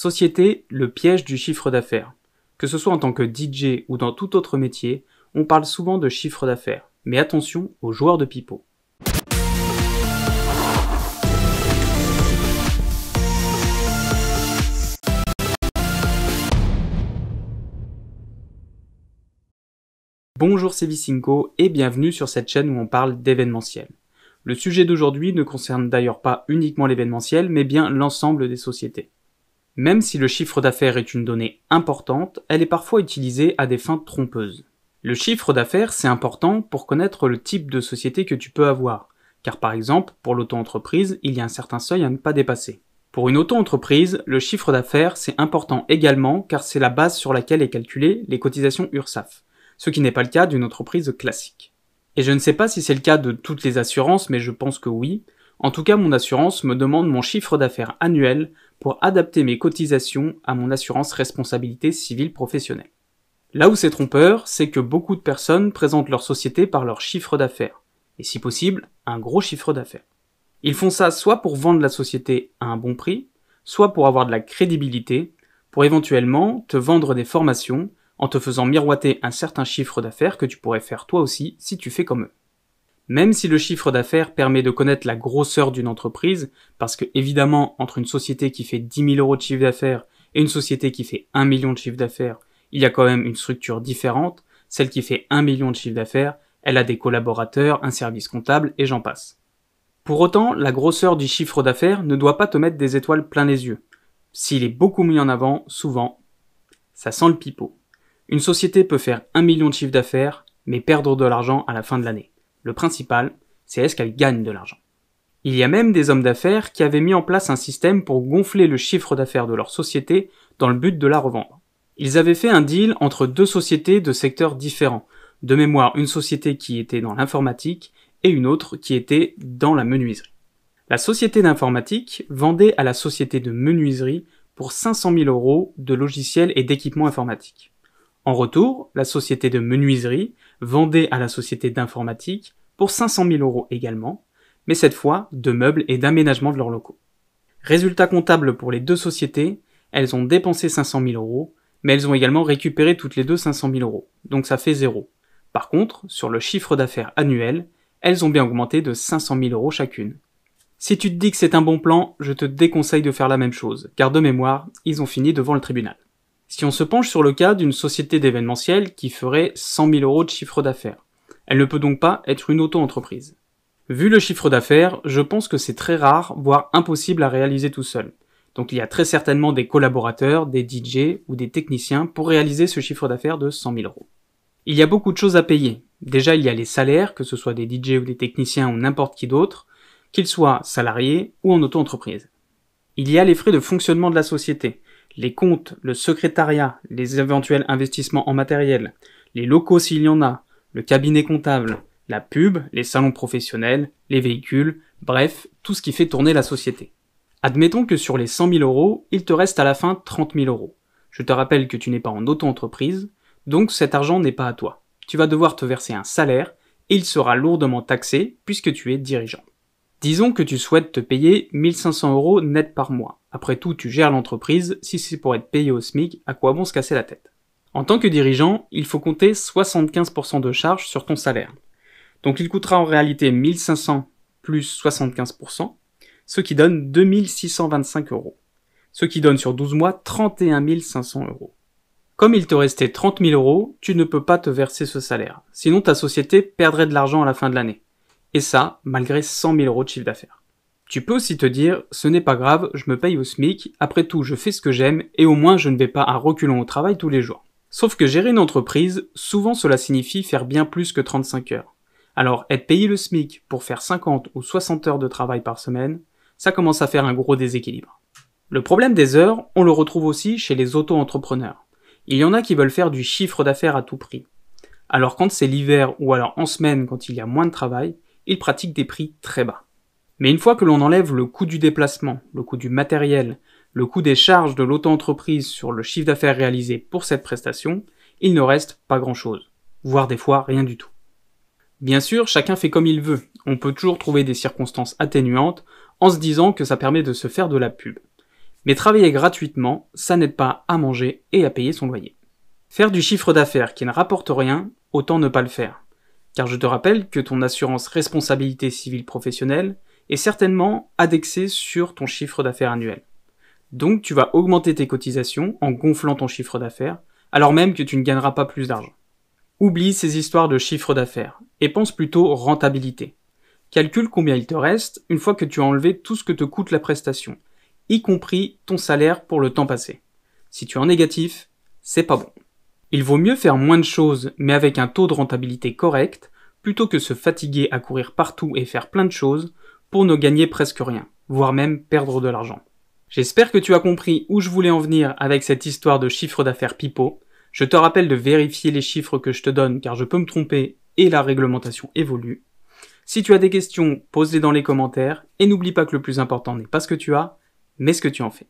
Société, le piège du chiffre d'affaires. Que ce soit en tant que DJ ou dans tout autre métier, on parle souvent de chiffre d'affaires. Mais attention aux joueurs de pipeau. Bonjour, c'est Vicinco et bienvenue sur cette chaîne où on parle d'événementiel. Le sujet d'aujourd'hui ne concerne d'ailleurs pas uniquement l'événementiel, mais bien l'ensemble des sociétés. Même si le chiffre d'affaires est une donnée importante, elle est parfois utilisée à des fins trompeuses. Le chiffre d'affaires, c'est important pour connaître le type de société que tu peux avoir, car par exemple, pour l'auto-entreprise, il y a un certain seuil à ne pas dépasser. Pour une auto-entreprise, le chiffre d'affaires, c'est important également car c'est la base sur laquelle est calculée les cotisations URSSAF, ce qui n'est pas le cas d'une entreprise classique. Et je ne sais pas si c'est le cas de toutes les assurances, mais je pense que oui. En tout cas, mon assurance me demande mon chiffre d'affaires annuel pour adapter mes cotisations à mon assurance responsabilité civile professionnelle. Là où c'est trompeur, c'est que beaucoup de personnes présentent leur société par leur chiffre d'affaires, et si possible, un gros chiffre d'affaires. Ils font ça soit pour vendre la société à un bon prix, soit pour avoir de la crédibilité, pour éventuellement te vendre des formations, en te faisant miroiter un certain chiffre d'affaires que tu pourrais faire toi aussi si tu fais comme eux. Même si le chiffre d'affaires permet de connaître la grosseur d'une entreprise, parce que évidemment, entre une société qui fait 10 000 euros de chiffre d'affaires et une société qui fait 1 million de chiffre d'affaires, il y a quand même une structure différente. Celle qui fait 1 million de chiffre d'affaires, elle a des collaborateurs, un service comptable et j'en passe. Pour autant, la grosseur du chiffre d'affaires ne doit pas te mettre des étoiles plein les yeux. S'il est beaucoup mis en avant, souvent, ça sent le pipeau. Une société peut faire 1 million de chiffre d'affaires, mais perdre de l'argent à la fin de l'année. Le principal, c'est est-ce qu'elle gagne de l'argent. Il y a même des hommes d'affaires qui avaient mis en place un système pour gonfler le chiffre d'affaires de leur société dans le but de la revendre. Ils avaient fait un deal entre deux sociétés de secteurs différents. De mémoire, une société qui était dans l'informatique et une autre qui était dans la menuiserie. La société d'informatique vendait à la société de menuiserie pour 500 000 euros de logiciels et d'équipements informatiques. En retour, la société de menuiserie vendait à la société d'informatique pour 500 000 euros également, mais cette fois de meubles et d'aménagement de leurs locaux. Résultat comptable pour les deux sociétés, elles ont dépensé 500 000 euros, mais elles ont également récupéré toutes les deux 500 000 euros, donc ça fait 0. Par contre, sur le chiffre d'affaires annuel, elles ont bien augmenté de 500 000 euros chacune. Si tu te dis que c'est un bon plan, je te déconseille de faire la même chose, car de mémoire, ils ont fini devant le tribunal. Si on se penche sur le cas d'une société d'événementiel qui ferait 100 000 euros de chiffre d'affaires, elle ne peut donc pas être une auto-entreprise. Vu le chiffre d'affaires, je pense que c'est très rare, voire impossible à réaliser tout seul. Donc il y a très certainement des collaborateurs, des DJ ou des techniciens pour réaliser ce chiffre d'affaires de 100 000 euros. Il y a beaucoup de choses à payer. Déjà, il y a les salaires, que ce soit des DJ ou des techniciens ou n'importe qui d'autre, qu'ils soient salariés ou en auto-entreprise. Il y a les frais de fonctionnement de la société, les comptes, le secrétariat, les éventuels investissements en matériel, les locaux s'il y en a, le cabinet comptable, la pub, les salons professionnels, les véhicules, bref, tout ce qui fait tourner la société. Admettons que sur les 100 000 euros, il te reste à la fin 30 000 euros. Je te rappelle que tu n'es pas en auto-entreprise, donc cet argent n'est pas à toi. Tu vas devoir te verser un salaire et il sera lourdement taxé puisque tu es dirigeant. Disons que tu souhaites te payer 1 500 euros net par mois. Après tout, tu gères l'entreprise, si c'est pour être payé au SMIC, à quoi bon se casser la tête? En tant que dirigeant, il faut compter 75% de charges sur ton salaire. Donc il coûtera en réalité 1 500 plus 75%, ce qui donne 2 625 euros. Ce qui donne sur 12 mois 31 500 euros. Comme il te restait 30 000 euros, tu ne peux pas te verser ce salaire. Sinon ta société perdrait de l'argent à la fin de l'année. Et ça, malgré 100 000 euros de chiffre d'affaires. Tu peux aussi te dire, ce n'est pas grave, je me paye au SMIC, après tout je fais ce que j'aime, et au moins je ne vais pas à reculons au travail tous les jours. Sauf que gérer une entreprise, souvent cela signifie faire bien plus que 35 heures. Alors être payé le SMIC pour faire 50 ou 60 heures de travail par semaine, ça commence à faire un gros déséquilibre. Le problème des heures, on le retrouve aussi chez les auto-entrepreneurs. Il y en a qui veulent faire du chiffre d'affaires à tout prix. Alors quand c'est l'hiver ou alors en semaine quand il y a moins de travail, ils pratiquent des prix très bas. Mais une fois que l'on enlève le coût du déplacement, le coût du matériel, le coût des charges de l'auto-entreprise sur le chiffre d'affaires réalisé pour cette prestation, il ne reste pas grand-chose, voire des fois rien du tout. Bien sûr, chacun fait comme il veut, on peut toujours trouver des circonstances atténuantes en se disant que ça permet de se faire de la pub. Mais travailler gratuitement, ça n'aide pas à manger et à payer son loyer. Faire du chiffre d'affaires qui ne rapporte rien, autant ne pas le faire. Car je te rappelle que ton assurance responsabilité civile professionnelle est certainement indexée sur ton chiffre d'affaires annuel. Donc tu vas augmenter tes cotisations en gonflant ton chiffre d'affaires, alors même que tu ne gagneras pas plus d'argent. Oublie ces histoires de chiffre d'affaires et pense plutôt rentabilité. Calcule combien il te reste une fois que tu as enlevé tout ce que te coûte la prestation, y compris ton salaire pour le temps passé. Si tu es en négatif, c'est pas bon. Il vaut mieux faire moins de choses mais avec un taux de rentabilité correct plutôt que se fatiguer à courir partout et faire plein de choses pour ne gagner presque rien, voire même perdre de l'argent. J'espère que tu as compris où je voulais en venir avec cette histoire de chiffre d'affaires pipeau. Je te rappelle de vérifier les chiffres que je te donne car je peux me tromper et la réglementation évolue. Si tu as des questions, pose-les dans les commentaires et n'oublie pas que le plus important n'est pas ce que tu as, mais ce que tu en fais.